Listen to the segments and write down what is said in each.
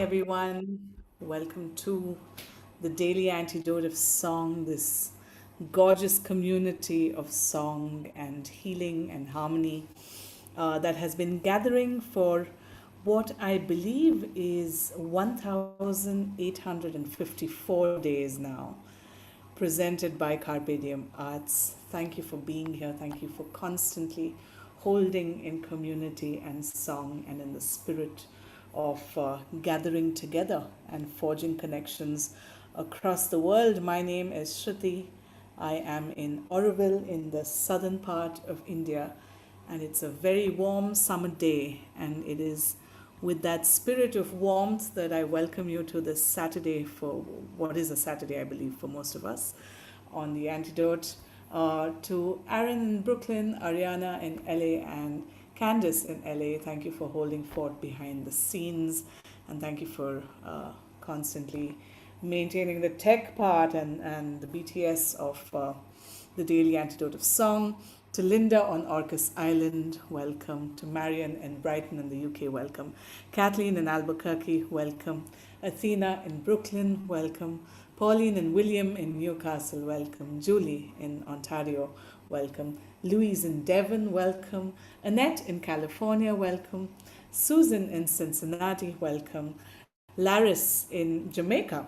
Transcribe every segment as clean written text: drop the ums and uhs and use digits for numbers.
everyone. Welcome to the Daily Antidote of Song, this gorgeous community of song and healing and harmony that has been gathering for what I believe is 1,854 days now, presented by Carpe Diem Arts. Thank you for being here. Thank you for constantly holding in community and song and in the spirit of gathering together and forging connections across the world. My name is Shruti. I am in Auroville in the southern part of India, and it's a very warm summer day, and it is with that spirit of warmth that I welcome you to this Saturday, for what is a Saturday, I believe, for most of us, on the Antidote. To Aaron in Brooklyn, Ariana in LA, and Candice in LA, thank you for holding fort behind the scenes, and thank you for constantly maintaining the tech part and the BTS of the Daily Antidote of Song. To Linda on Orcas Island, welcome. To Marion in Brighton in the UK, welcome. Kathleen in Albuquerque, welcome. Athena in Brooklyn, welcome. Pauline and William in Newcastle, welcome. Julie in Ontario, welcome. Louise in Devon, welcome. Annette in California, welcome. Susan in Cincinnati, welcome. Laris in Jamaica,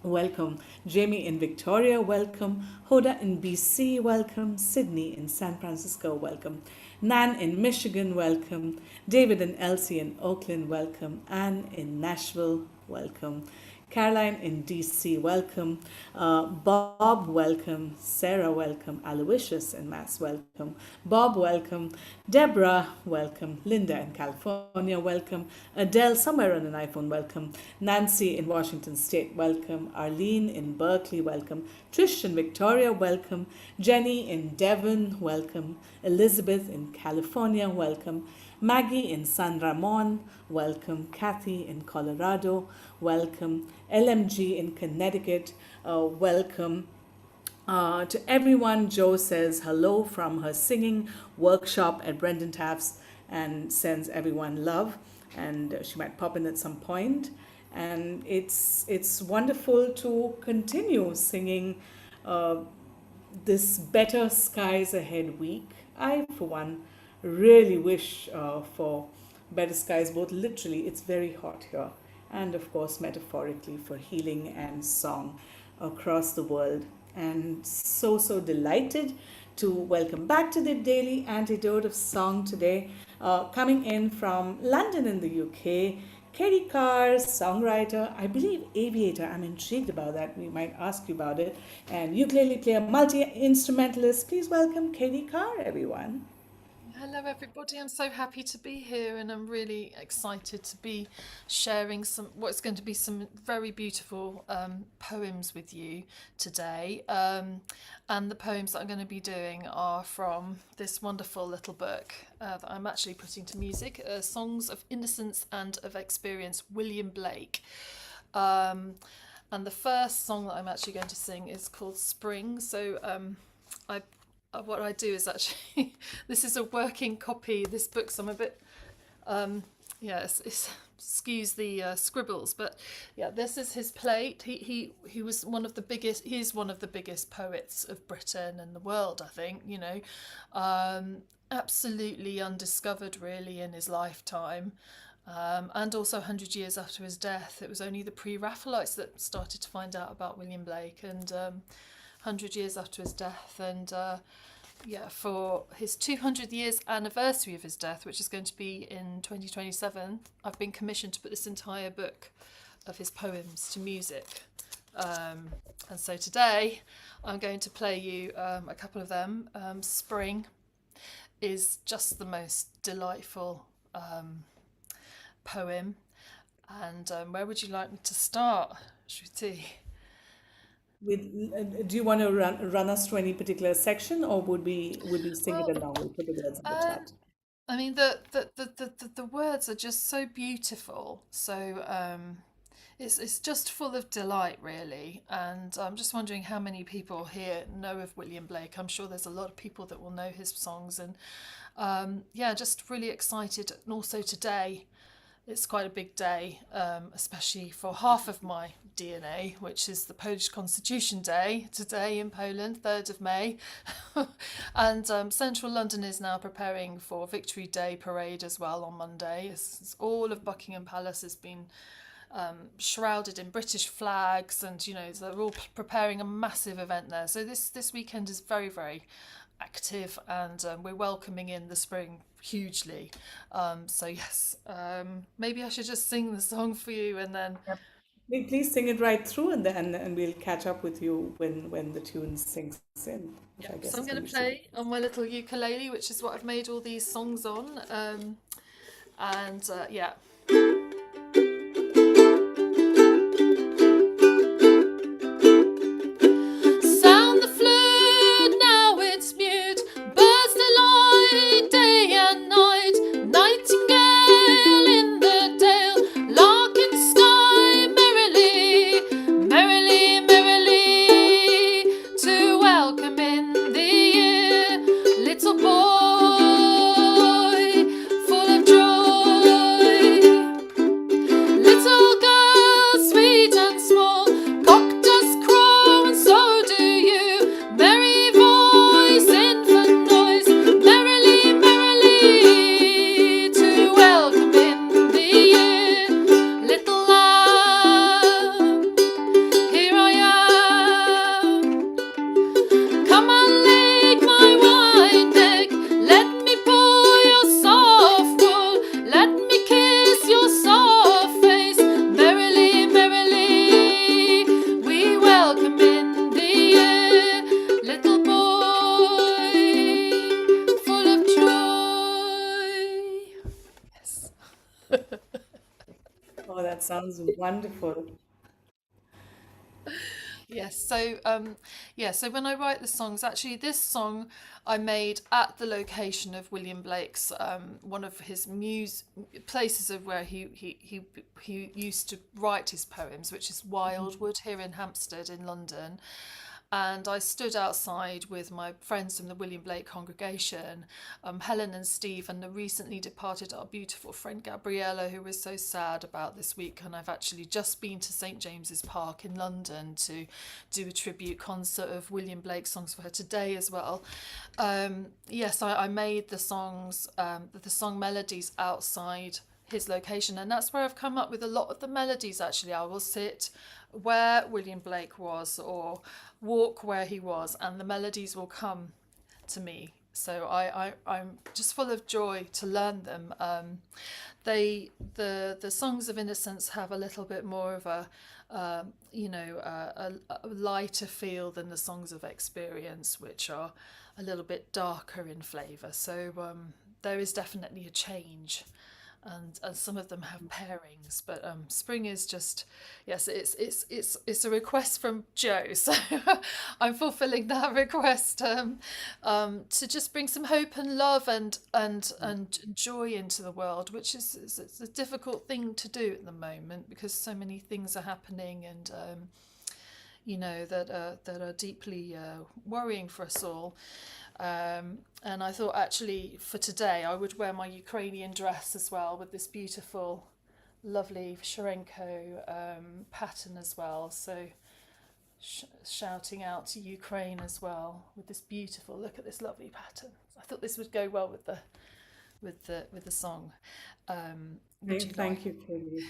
welcome. Jamie in Victoria, welcome. Hoda in BC, welcome. Sydney in San Francisco, welcome. Nan in Michigan, welcome. David and Elsie in Oakland, welcome. Anne in Nashville, welcome. Caroline in DC, welcome. Bob, welcome. Sarah, welcome. Aloysius in Mass, welcome. Bob, welcome. Deborah, welcome. Linda in California, welcome. Adele, somewhere on an iPhone, welcome. Nancy in Washington State, welcome. Arlene in Berkeley, welcome. Trish in Victoria, welcome. Jenny in Devon, welcome. Elizabeth in California, welcome. Maggie in San Ramon, welcome. Kathy in Colorado, welcome. LMG in Connecticut, welcome. To everyone, Joe says hello from her singing workshop at Brendan Taft's and sends everyone love. And she might pop in at some point. And it's wonderful to continue singing this Better Skies Ahead week. I, for one, really wish for better skies, both literally, it's very hot here, and of course, metaphorically, for healing and song across the world. And so delighted to welcome back to the Daily Antidote of Song today, coming in from London in the UK. Katy Carr, songwriter, I believe aviator. I'm intrigued about that. We might ask you about it. And ukulele player, multi-instrumentalist. Please welcome Katy Carr, everyone. Hello, everybody. I'm so happy to be here, and I'm really excited to be sharing what's going to be some very beautiful poems with you today. And the poems that I'm going to be doing are from this wonderful little book that I'm actually putting to music, Songs of Innocence and of Experience, William Blake. And the first song that I'm actually going to sing is called Spring. So I what I do is actually this is a working copy. This book, so I'm a bit excuse the scribbles, but yeah, this is his plate. He was one of the biggest. He's one of the biggest poets of Britain and the world, I think. Absolutely undiscovered really in his lifetime. And also 100 years after his death, it was only the pre-Raphaelites that started to find out about William Blake, and 100 years after his death. And for his 200 years anniversary of his death, which is going to be in 2027, I've been commissioned to put this entire book of his poems to music. And so today I'm going to play you a couple of them. Spring is just the most delightful poem. And where would you like me to start, Shruti? Do you want to run us to any particular section, or would we sing it Well, along? We'll put the words in the um, chat. I mean, the words are just so beautiful. So it's just full of delight, really. And I'm just wondering how many people here know of William Blake. I'm sure there's a lot of people that will know his songs. And just really excited. And also today it's quite a big day, especially for half of my DNA, which is the Polish Constitution Day today in Poland, 3rd of May. And central London is now preparing for Victory Day parade as well on Monday. All of Buckingham Palace has been shrouded in British flags, and they're all preparing a massive event there. So this weekend is very, very active, and we're welcoming in the spring hugely. So yes, maybe I should just sing the song for you, and then Please sing it right through, and then and we'll catch up with you when the tune sinks in, which yeah. I So guess I'm is going going to to be soon. play on my little ukulele, which is what I've made all these songs on. And yeah. Sound the flute, now it's mute. Birds delight day and night. Nightingale in the dale. Lark in sky, merrily, merrily, merrily. To welcome in the year, little boy, full of joy. Little girl, sweet and small, cock does crow, and so do you. Merry voice, infant noise, merrily, merrily, to welcome in the year. Little lamb, here I am. Come and lick my white neck, let me pull your soft wool, let me kiss your soft face. Merrily, merrily, we welcome in the year, little boy, full of joy. Yes. Oh, that sounds wonderful. Yes, so when I write the songs, actually this song I made at the location of William Blake's one of his places of where he used to write his poems, which is Wildwood here in Hampstead in London. And I stood outside with my friends from the William Blake congregation, Helen and Steve, and the recently departed our beautiful friend Gabriella, who was so sad about this week. And I've actually just been to St James's Park in London to do a tribute concert of William Blake songs for her today as well. Yes, I made the song melodies outside his location, and that's where I've come up with a lot of the melodies. Actually, I will sit where William Blake was or walk where he was, and the melodies will come to me. So I'm just full of joy to learn them. The songs of innocence have a little bit more of a lighter feel than the songs of experience, which are a little bit darker in flavour. So there is definitely a change, and some of them have pairings, but spring is just, yes, it's a request from Joe, so I'm fulfilling that request, to just bring some hope and love and joy into the world, which is it's a difficult thing to do at the moment because so many things are happening, and that are deeply worrying for us all. And I thought actually for today I would wear my Ukrainian dress as well with this beautiful, lovely Sharenko pattern as well. So shouting out to Ukraine as well with this beautiful, look at this lovely pattern. I thought this would go well with the song. Would you like? Thank you, Katie,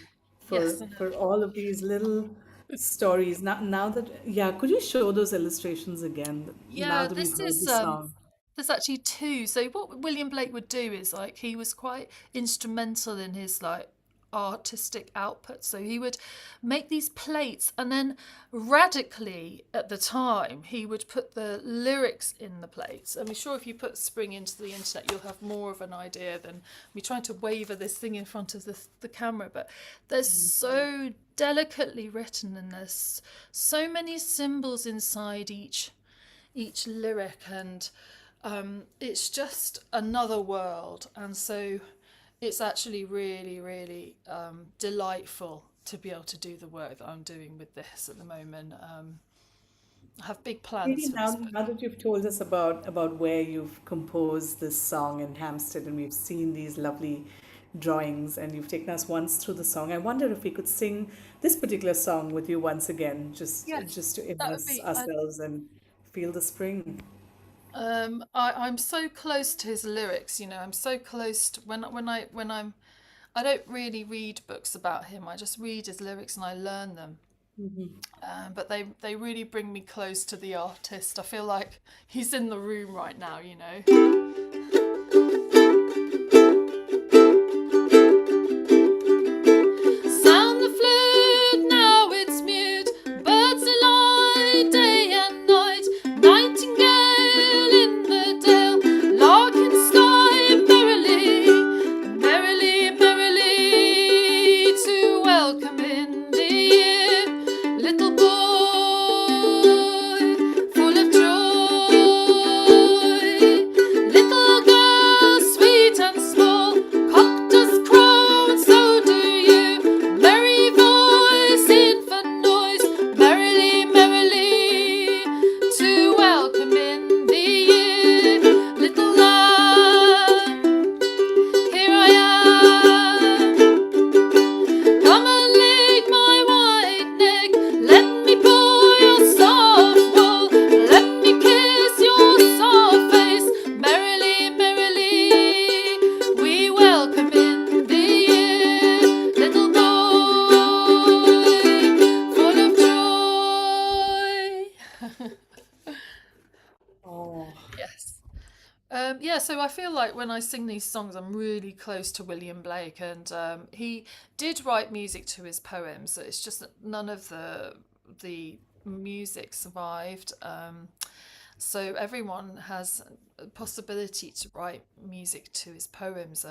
Yes. for all of these little stories. Now that, yeah, could you show those illustrations again? Now Yeah, that we've this heard the is song. there's actually two. So what William Blake would do is like he was quite instrumental in his like artistic output. So he would make these plates, and then radically at the time he would put the lyrics in the plates. I'm sure if you put spring into the internet you'll have more of an idea than me trying to waver this thing in front of the camera. But there's so delicately written, and there's so many symbols inside each lyric, and it's just another world. And so it's actually really, really delightful to be able to do the work that I'm doing with this at the moment. I have big Maybe plans for this book. now that you've told us about where you've composed this song in Hampstead, and we've seen these lovely drawings, and you've taken us once through the song. I wonder if we could sing this particular song with you once again, Yes, just to that would immerse be. ourselves and feel the spring. I'm so close to his lyrics. I'm so close to I don't really read books about him. I just read his lyrics and I learn them. But they really bring me close to the artist. I feel like he's in the room right now. Sound the flute, now it's mute. Birds alight day and night. Nightingale in the dale. Lark in sky, merrily, merrily, merrily to welcome in the year. Little boy, full of joy. Little girl, sweet and small. Cock does crow, and so do you. Merry voice, infant noise. Merrily, merrily to welcome in the year. Little lamb, here I am. Come and lick my white neck. Let me pull your soft wool. Let me kiss your soft face. Merrily, merrily, we welcome in the year. Little boy, full of joy. Oh, Yes. Yeah, so I feel like when I sing these songs, I'm really close to William Blake, and he did write music to his poems. It's just that none of the music survived. So everyone has a possibility to write music to his poems.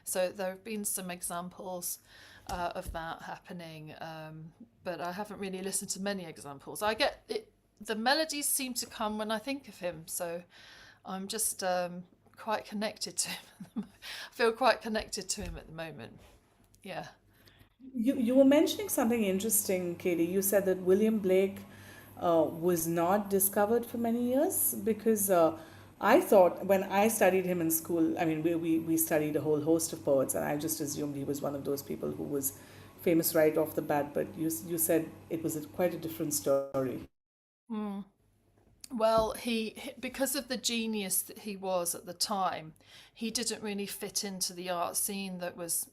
So there have been some examples of that happening, but I haven't really listened to many examples. I get it. The melodies seem to come when I think of him, so I'm just quite connected to him. I feel quite connected to him at the moment. Yeah. you were mentioning something interesting, Katie. You said that William Blake was not discovered for many years because I thought when I studied him in school, I mean, we studied a whole host of poets, and I just assumed he was one of those people who was famous right off the bat. But you said it was quite a different story. Mm. Well, because of the genius that he was at the time, he didn't really fit into the art scene that was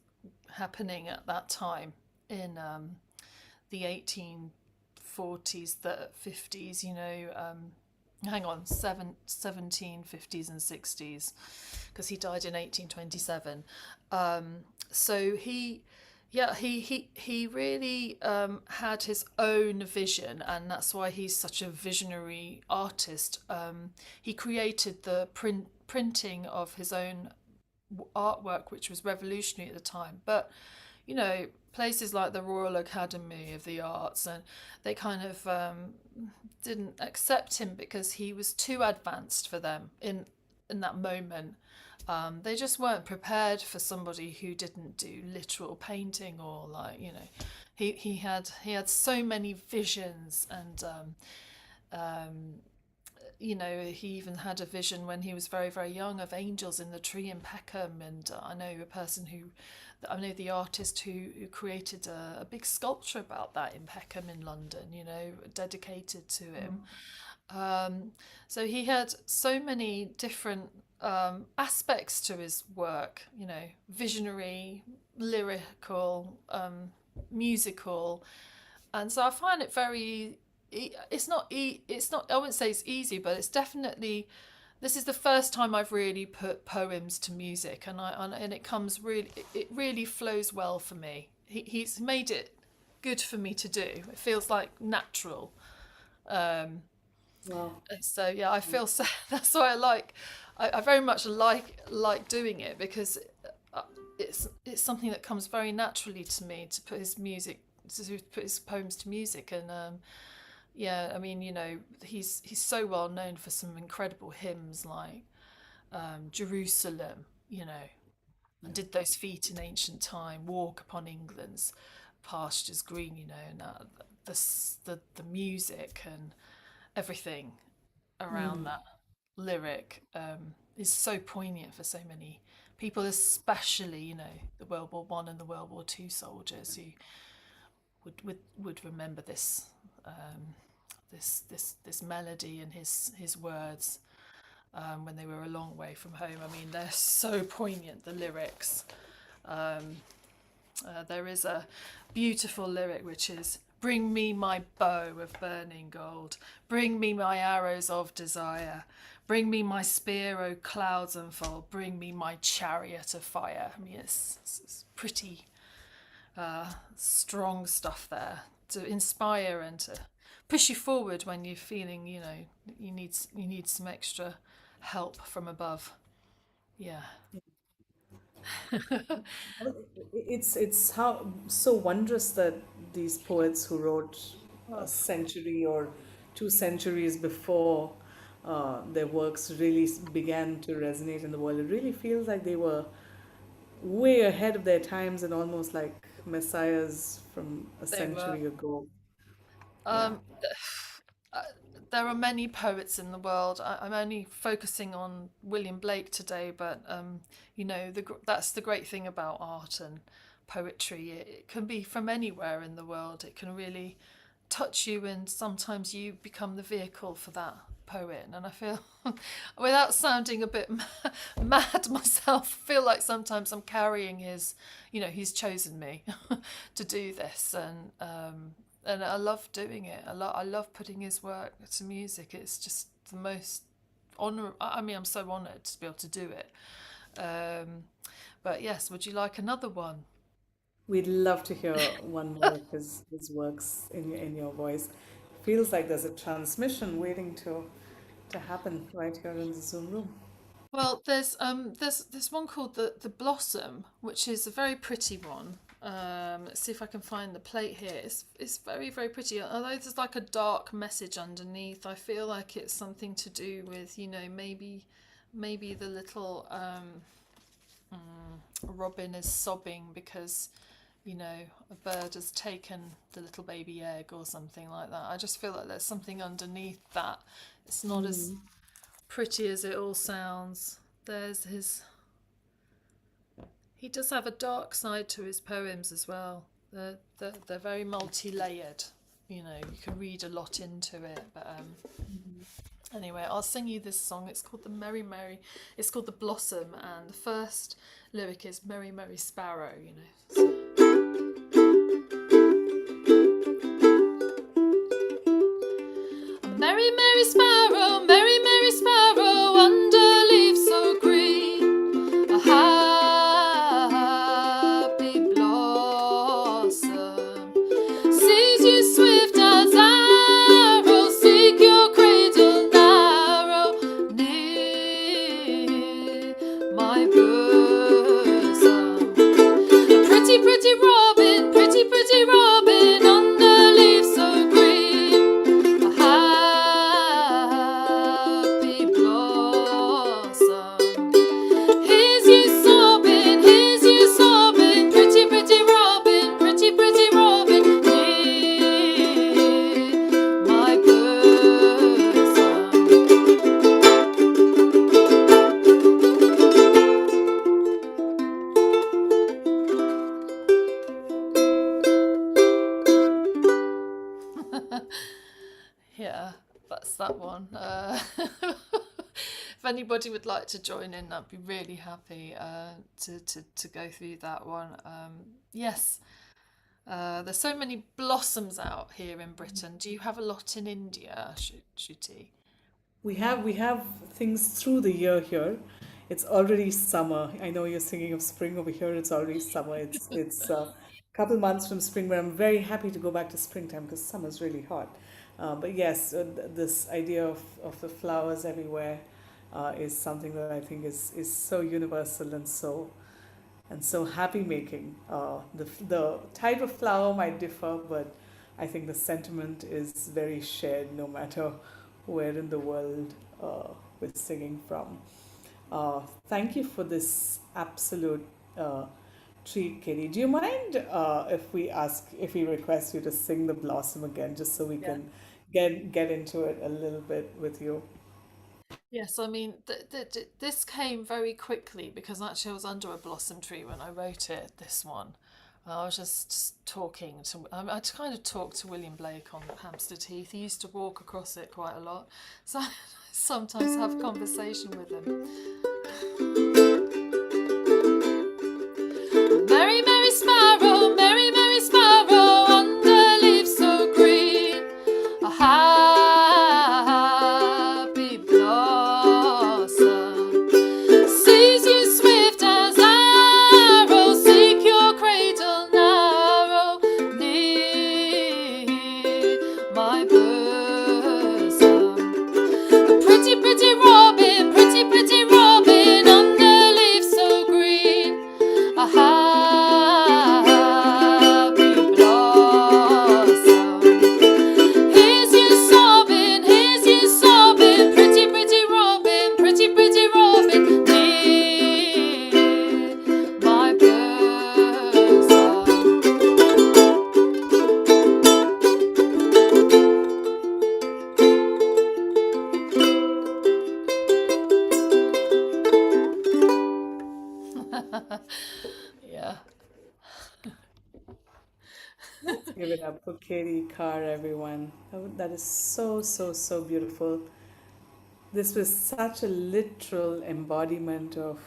happening at that time in the 1840s, the 50s, hang on, 1750s and 60s, because he died in 1827. Um, so he really had his own vision, and that's why he's such a visionary artist. He created the printing of his own artwork, which was revolutionary at the time. But places like the Royal Academy of the Arts, and they kind of didn't accept him because he was too advanced for them in that moment. They just weren't prepared for somebody who didn't do literal painting, or he had so many visions, and he even had a vision when he was very, very young of angels in the tree in Peckham. And I know the artist who created a big sculpture about that in Peckham in London, dedicated to him. So he had so many different aspects to his work, visionary, lyrical, musical. And so I find it very, it's not, I wouldn't say it's easy, but it's definitely, this is the first time I've really put poems to music, and it comes really, it really flows well for me. He's made it good for me to do. It feels like natural. Um, Wow. so yeah, I feel so, that's why I very much like doing it, because uh, it's something that comes very naturally to me to put his poems to music. And yeah, I mean, he's so well known for some incredible hymns like Jerusalem, did those feet in ancient time walk upon England's pastures green, and the music and everything around that lyric is so poignant for so many people, especially, the World War I and the World War II soldiers who would remember this melody and his words when they were a long way from home. I mean, they're so poignant, the lyrics. Um, there is a beautiful lyric which is, "Bring me my bow of burning gold, bring me my arrows of desire, bring me my spear, O clouds unfold, bring me my chariot of fire." I mean, it's pretty strong stuff there to inspire and to push you forward when you're feeling, you need some extra help from above. Yeah. It's how so wondrous that these poets who wrote a Oh, century or 2 centuries before their works really began to resonate in the world. It really feels like they were way ahead of their times and almost like messiahs from a they were. century ago. Yeah. Um, uh, there are many poets in the world. I'm only focusing on William Blake today, but that's the great thing about art and poetry. It can be from anywhere in the world. It can really touch you, and sometimes you become the vehicle for that poet. And I feel, without sounding a bit mad myself, I feel like sometimes I'm carrying he's chosen me to do this, and I love doing it. I love putting his work to music. It's just the most honor. I mean, I'm so honoured to be able to do it. Um, but yes, would you like another one? We'd love to hear one more of his works in your voice. Feels like there's a transmission waiting to happen right here in the Zoom room. Well, there's one called the Blossom, which is a very pretty one. Let's see if I can find the plate here. It's very very pretty. Although there's like a dark message underneath, I feel like it's something to do with maybe the little robin is sobbing because a bird has taken the little baby egg or something like that. I just feel like there's something underneath that. It's not as Mm. pretty as it all sounds. There's his. He does have a dark side to his poems as well. They're very multi layered. You can read a lot into it. But anyway, I'll sing you this song. It's called the Merry Merry. It's called the Blossom, and the first lyric is "Merry Merry Sparrow." Merry Merry Sparrow, Merry Merry Sparrow, under leaves so green, a happy blossom. Sees you swift as arrows, seek your cradle narrow, near my bosom. A pretty, pretty robin, pretty, pretty robin, under leaves so green, a happy blossom. Here's you sobbing, pretty, pretty robin, pretty, pretty robin, near my bosom. Yeah, that's that one. If anybody would like to join in, I'd be really happy to go through that one. Yes, there's so many blossoms out here in Britain. Do you have a lot in India, Shruti? We have things through the year here. It's already summer. I know you're singing of spring over here. It's already summer. It's a couple months from spring, but I'm very happy to go back to springtime because summer's really hot. But yes, this idea of the flowers everywhere is something that I think is so universal and so happy making. The type of flower might differ, but I think the sentiment is very shared no matter where in the world we're singing from. Thank you for this absolute uh, treat, Katie. Do you mind if we request you to sing the Blossom again, just so we Yeah. can get into it a little bit with you? Yes, I mean, this came very quickly because actually I was under a blossom tree when I wrote it, this one. I was just talking to, I kind of talked to William Blake on Hampstead Heath. He used to walk across it quite a lot. So I sometimes have conversation with him. Merry, merry sparrow, merry, merry sparrow, under leaves so green. A happy blossom sees you swift as arrow, seek your cradle narrow, near my bosom. A pretty, pretty, pretty robin, under leaves so green. A happy blossom. Here's you sobbing, pretty, pretty robin, near my bosom. Yeah. Let's give it up for Katy Carr, everyone. That is so, so, so beautiful. This was such a literal embodiment of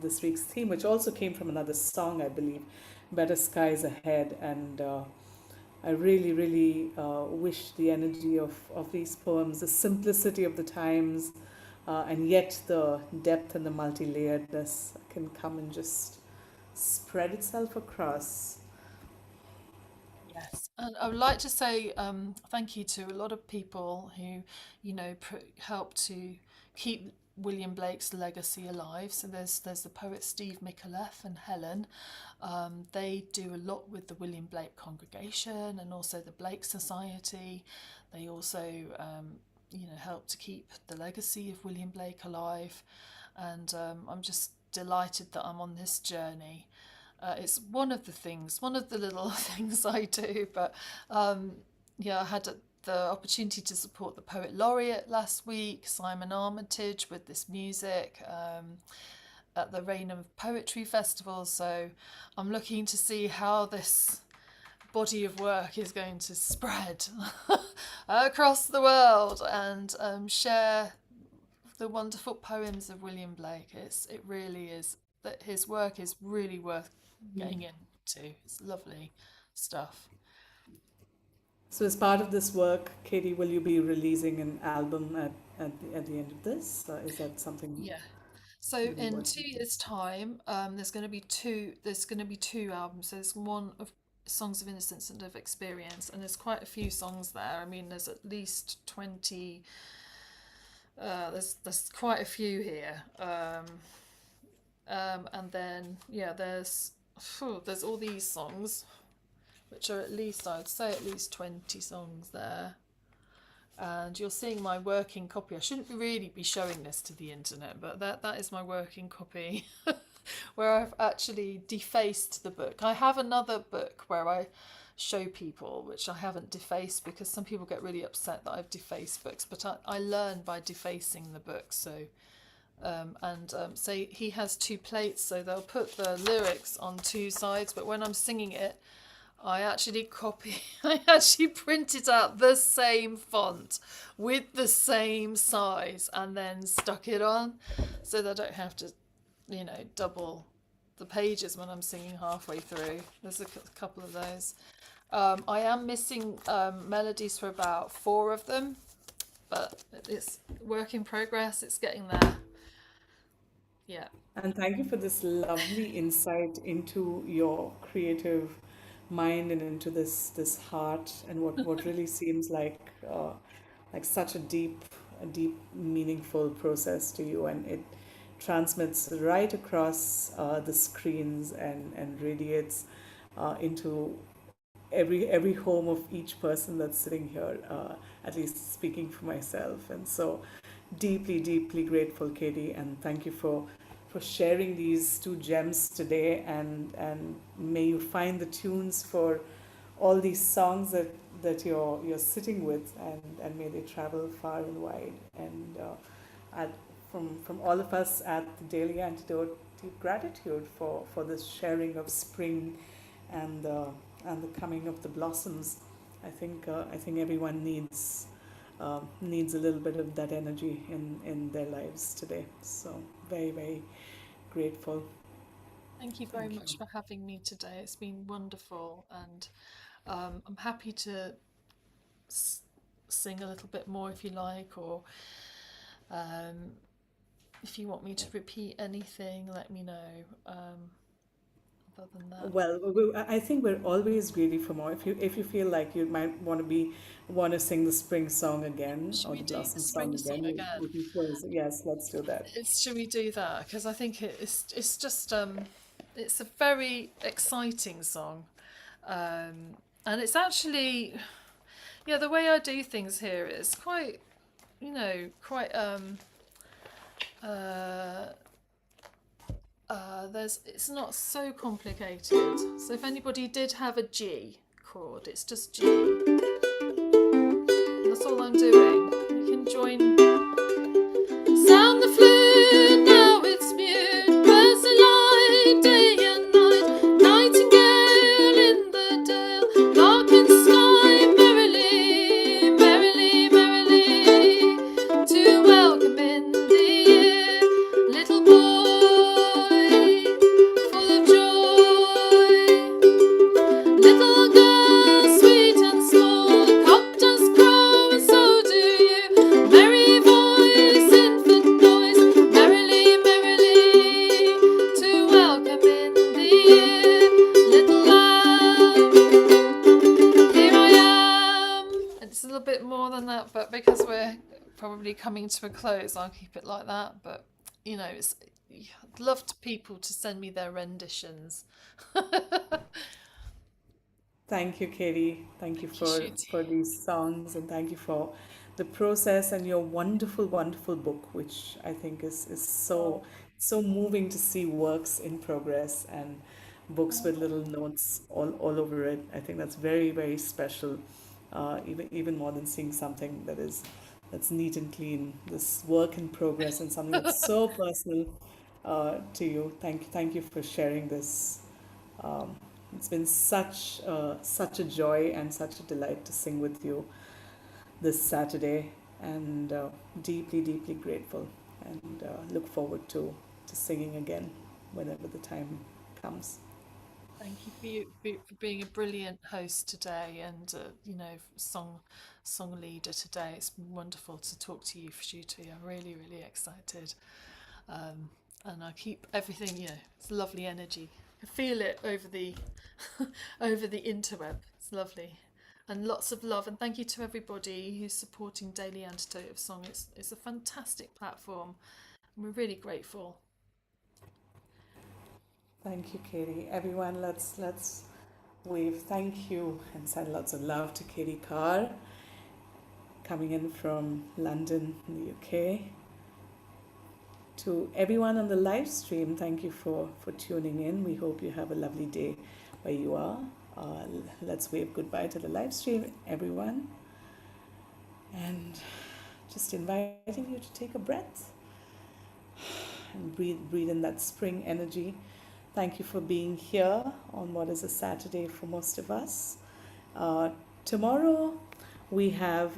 this week's theme, which also came from another song, I believe, "Better Skies Ahead." And I really, really wish the energy of these poems, the simplicity of the times, and yet the depth and the multi-layeredness can come and just spread itself across. Yes, and I would like to say thank you to a lot of people who, help to keep William Blake's legacy alive. So there's the poet Steve Micallef and Helen. They do a lot with the William Blake congregation and also the Blake Society. They also help to keep the legacy of William Blake alive, and I'm just delighted that I'm on this journey. It's one of the little things I do. But yeah, I had the opportunity to support the Poet Laureate last week, Simon Armitage, with this music at the Rainham Poetry Festival. So I'm looking to see how this body of work is going to spread across the world and share the wonderful poems of William Blake. It really is that his work is really worth getting into. It's lovely stuff. So, as part of this work, Katie, will you be releasing an album at the end of this? Is that something Yeah. So you'll be in working 2 years' time, there's going to be two. There's going to be two albums. So there's one of Songs of Innocence and of Experience, and there's quite a few songs there. I mean, there's at least 20. There's quite a few here. And then yeah, there's all these songs, which are at least, I'd say at least 20 songs there. And you're seeing my working copy. I shouldn't really be showing this to the internet, but that is my working copy where I've actually defaced the book. I have another book where I show people, which I haven't defaced because some people get really upset that I've defaced books, but I learn by defacing the book. So say he has two plates, so they'll put the lyrics on two sides, but when I'm singing it, I actually printed out the same font with the same size and then stuck it on so that I don't have to, double the pages when I'm singing halfway through. There's a couple of those. I am missing melodies for about four of them, but it's work in progress. It's getting there. Yeah. And thank you for this lovely insight into your creative mind and into this heart and what really seems like such a deep, meaningful process to you, and it transmits right across the screens and radiates into every home of each person that's sitting here, at least speaking for myself. And so deeply, deeply grateful, Katie, and thank you for sharing these two gems today. And may you find the tunes for all these songs that you're sitting with, and may they travel far and wide. And at, from all of us at the Daily Antidote, deep gratitude for this sharing of spring and the coming of the blossoms. I think everyone needs a little bit of that energy in their lives today. So very, very grateful. Thank you very Thank you. much for having me today. It's been wonderful, and I'm happy to s- sing a little bit more if you like, or um, if you want me to repeat anything, let me know. Other than that, Well, I think we're always greedy for more. If you feel like you might want to sing the spring song again should or we the do the blossom song spring song again, again? we can close. Yes, let's do that. Should we do that? Because I think it's just it's a very exciting song, and it's actually, yeah, the way I do things here is quite, quite uh, there's it's not so complicated. So if anybody did have a G chord, it's just G. That's all I'm doing. You can join. Sound the flute, now it's mute. Birds alight, day and night. Nightingale in the dale. Lark in sky, merrily, merrily, merrily. To welcome in the year, little boy, full of joy. Little girl, sweet and small, the cock does crow, and so do you. Merry voice, infant noise, merrily, merrily, to welcome in the year. Little lamb, here I am. It's a little bit more than that, but because we're probably coming to a close, I'll keep it like that. But it's I'd love to people to send me their renditions. Thank you, Katie. Thank you Thank you, for Shooty. these songs, and thank you for the process and your wonderful, wonderful book, which I think is Oh, so moving to see works in progress and books with little notes all over it. I think that's very, very special. Even more than seeing something that's neat and clean. This work in progress and something that's so personal to you. Thank you for sharing this. Um, it's been such a joy and such a delight to sing with you this Saturday, and deeply, deeply grateful, and look forward to singing again whenever the time comes. thank you for being a brilliant host today, and song leader today. It's been wonderful to talk to you, Shooty. I'm really, really excited, um, and I keep everything. It's lovely energy. I feel it over the over the interweb. It's lovely. And lots of love, and thank you to everybody who's supporting Daily Antidote of Song. It's a fantastic platform, and we're really grateful. Thank you, Katie. Everyone, let's wave thank you and send lots of love to Katy Carr, coming in from London, in the UK. To everyone on the live stream, thank you for tuning in. We hope you have a lovely day where you are. Let's wave goodbye to the live stream, everyone, and just inviting you to take a breath and breathe in that spring energy. Thank you for being here on what is a Saturday for most of us. Uh, Tomorrow we have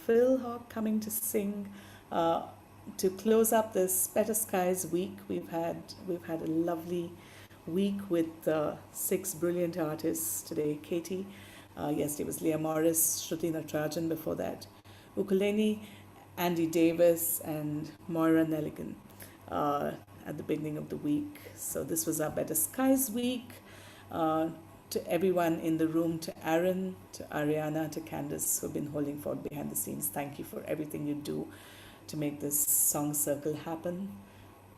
Phil Hawk coming to sing uh, to close up this Better Skies week. We've had a lovely week with six brilliant artists today. Katy, yesterday was Leah Morris, Shruti Natarajan before that, ukulele, Andy Davis, and Moira Nelligan uh, at the beginning of the week. So this was our Better Skies week. Uh, to everyone in the room, to Aaron, to Ariana, to Candice, who've been holding forth behind the scenes, thank you for everything you do to make this song circle happen.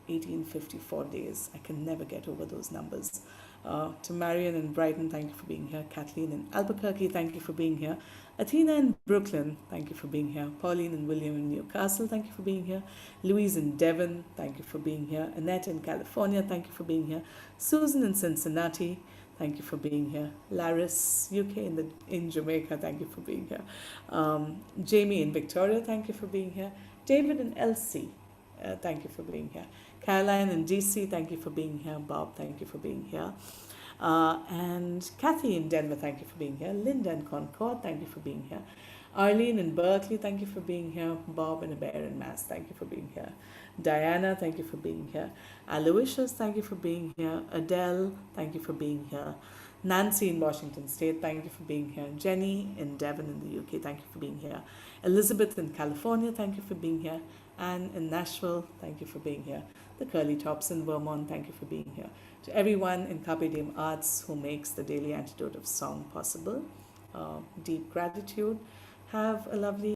1854 days. I can never get over those numbers. To Marion in Brighton, thank you for being here. Kathleen in Albuquerque, thank you for being here. Athena in Brooklyn, thank you for being here. Pauline and William in Newcastle, thank you for being here. Louise in Devon, thank you for being here. Annette in California, thank you for being here. Susan in Cincinnati, thank you for being here. Laris, UK in Jamaica, thank you for being here. Jamie in Victoria, thank you for being here. David and Elsie Thank you for being here. Caroline in DC, thank you for being here. Bob, thank you for being here. And Kathy in Denver, thank you for being here. Linda in Concord, thank you for being here. Arlene in Berkeley, thank you for being here. Bob and a bear in Mass, thank you for being here. Diana, thank you for being here. Aloysius, thank you for being here. Adele, thank you for being here. Nancy in Washington State, thank you for being here. Jenny in Devon in the UK, thank you for being here. Elizabeth in California, thank you for being here. Anne in Nashville, thank you for being here. The Curly Tops in Vermont, thank you for being here. To everyone in Carpe Diem Arts who makes the daily antidote of song possible, deep gratitude. Have a lovely